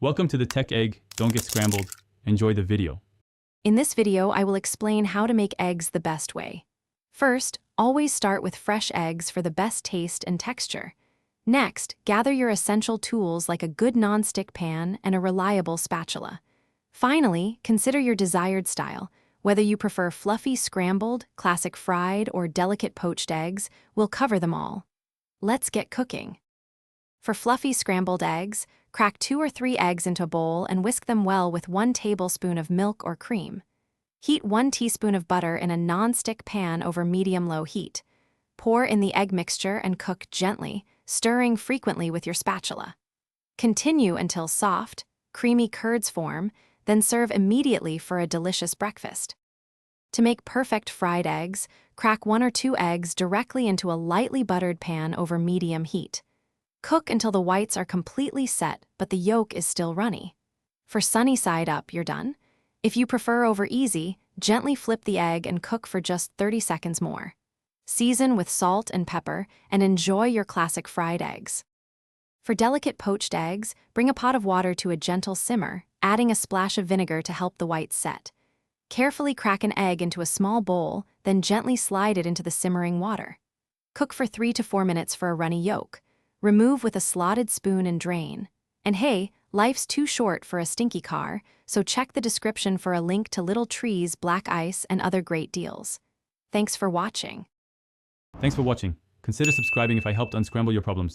Welcome to the Tech Egg. Don't get scrambled. Enjoy the video. In this video, I will explain how to make eggs the best way. First, always start with fresh eggs for the best taste and texture. Next, gather your essential tools like a good non-stick pan and a reliable spatula. Finally, consider your desired style. Whether you prefer fluffy scrambled, classic fried, or delicate poached eggs, we'll cover them all. Let's get cooking. For fluffy scrambled eggs, crack 2 or 3 eggs into a bowl and whisk them well with 1 tablespoon of milk or cream. Heat 1 teaspoon of butter in a non-stick pan over medium-low heat. Pour in the egg mixture and cook gently, stirring frequently with your spatula. Continue until soft, creamy curds form, then serve immediately for a delicious breakfast. To make perfect fried eggs, crack 1 or 2 eggs directly into a lightly buttered pan over medium heat. Cook until the whites are completely set, but the yolk is still runny. For sunny side up, you're done. If you prefer over easy, gently flip the egg and cook for just 30 seconds more. Season with salt and pepper and enjoy your classic fried eggs. For delicate poached eggs, bring a pot of water to a gentle simmer, adding a splash of vinegar to help the whites set. Carefully crack an egg into a small bowl, then gently slide it into the simmering water. Cook for 3 to 4 minutes for a runny yolk. Remove with a slotted spoon and drain. And hey, life's too short for a stinky car, so check the description for a link to Little Trees, Black Ice, and other great deals. Thanks for watching. Thanks for watching. Consider subscribing if I helped unscramble your problems.